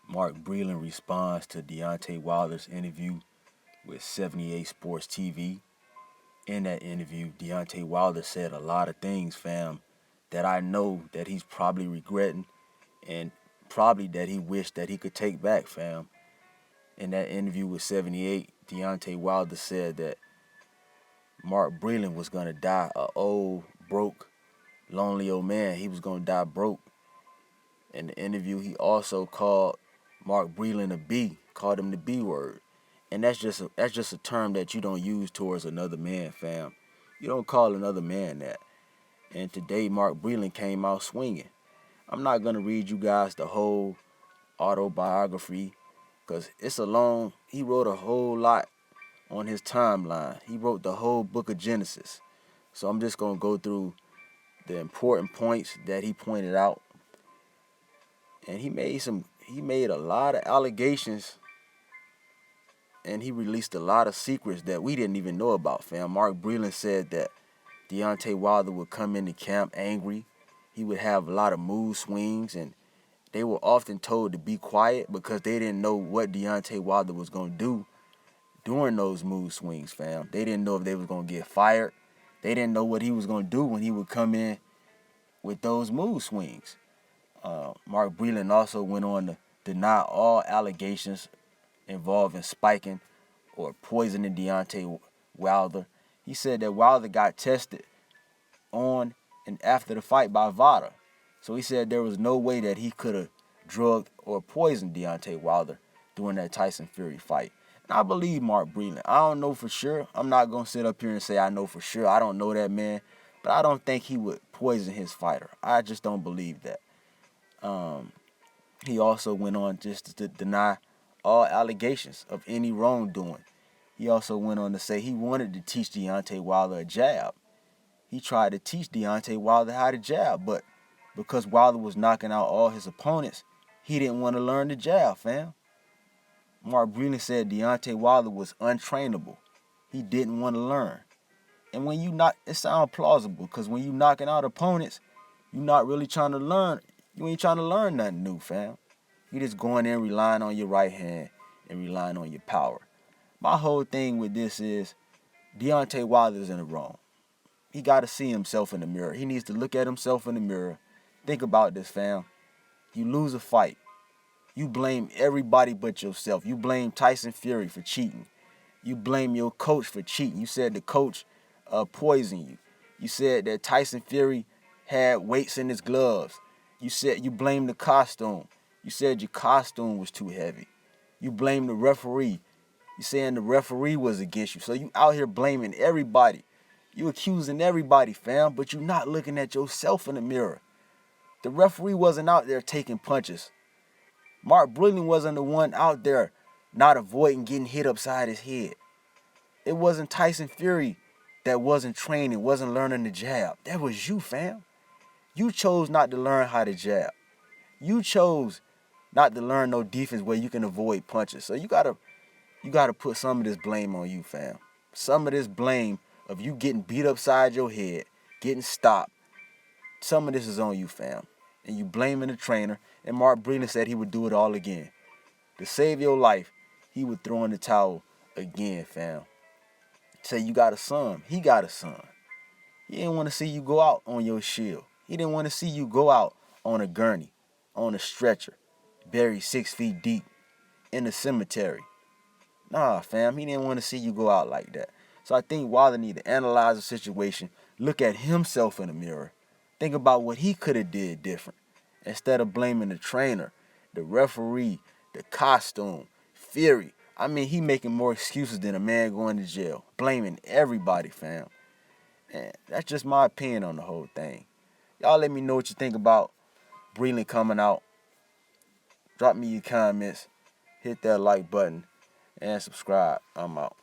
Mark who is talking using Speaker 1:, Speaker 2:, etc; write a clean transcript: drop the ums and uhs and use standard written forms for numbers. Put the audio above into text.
Speaker 1: Mark Breland responds to Deontay Wilder's interview with 78Sportstv. In that interview, Deontay Wilder said a lot of things, fam, that I know that he's probably regretting and probably that he wished that he could take back, fam. In that interview with 78, Deontay Wilder said that Mark Breland was going to die a old, broke, lonely old man. He was going to die broke. In the interview, he also called Mark Breland a B, called him the B word. And that's just a term that you don't use towards another man, fam. You don't call another man that. And today, Mark Breland came out swinging. I'm not going to read you guys the whole autobiography because it's a long, he wrote a whole lot on his timeline. He wrote the whole book of Genesis. So I'm just going to go through the important points that he pointed out. And he made a lot of allegations and he released a lot of secrets that we didn't even know about, fam. Mark Breland said that Deontay Wilder would come into camp angry. He would have a lot of mood swings, and they were often told to be quiet because they didn't know what Deontay Wilder was going to do during those mood swings, fam. They didn't know if they was going to get fired. They didn't know what he was going to do when he would come in with those mood swings. Mark Breland also went on to deny all allegations involving spiking or poisoning Deontay Wilder. He said that Wilder got tested on and after the fight by VADA. So he said there was no way that he could have drugged or poisoned Deontay Wilder during that Tyson Fury fight. And I believe Mark Breland. I don't know for sure. I'm not going to sit up here and say I know for sure. I don't know that man. But I don't think he would poison his fighter. I just don't believe that. He also went on just to deny all allegations of any wrongdoing. He also went on to say he wanted to teach Deontay Wilder a jab. He tried to teach Deontay Wilder how to jab, but because Wilder was knocking out all his opponents, he didn't want to learn the jab, fam. Mark Breland said Deontay Wilder was untrainable. He didn't want to learn. And when you knock, it sounds plausible, because when you knocking out opponents, you're not really trying to learn. You ain't trying to learn nothing new, fam. You just going in relying on your right hand and relying on your power. My whole thing with this is Deontay Wilder's in the wrong. He got to see himself in the mirror. He needs to look at himself in the mirror. Think about this, fam. You lose a fight. You blame everybody but yourself. You blame Tyson Fury for cheating. You blame your coach for cheating. You said the coach poisoned you. You said that Tyson Fury had weights in his gloves. You said you blamed the costume. You said your costume was too heavy. You blamed the referee. You saying the referee was against you. So you out here blaming everybody. You accusing everybody, fam, but you not looking at yourself in the mirror. The referee wasn't out there taking punches. Mark Breland wasn't the one out there not avoiding getting hit upside his head. It wasn't Tyson Fury that wasn't training, wasn't learning the jab. That was you, fam. You chose not to learn how to jab. You chose not to learn no defense where you can avoid punches. So you gotta put some of this blame on you, fam. Some of this blame of you getting beat upside your head, getting stopped. Some of this is on you, fam. And you blaming the trainer. And Mark Breland said he would do it all again. To save your life, he would throw in the towel again, fam. Say you got a son. He got a son. He didn't want to see you go out on your shield. He didn't want to see you go out on a gurney, on a stretcher, buried 6 feet deep in the cemetery. Nah, fam, he didn't want to see you go out like that. So I think Wilder need to analyze the situation, look at himself in the mirror, think about what he could have did different, instead of blaming the trainer, the referee, the costume, Fury. I mean, he making more excuses than a man going to jail, blaming everybody, fam. And that's just my opinion on the whole thing. Y'all let me know what you think about Breland coming out. Drop me your comments, hit that like button, and subscribe. I'm out.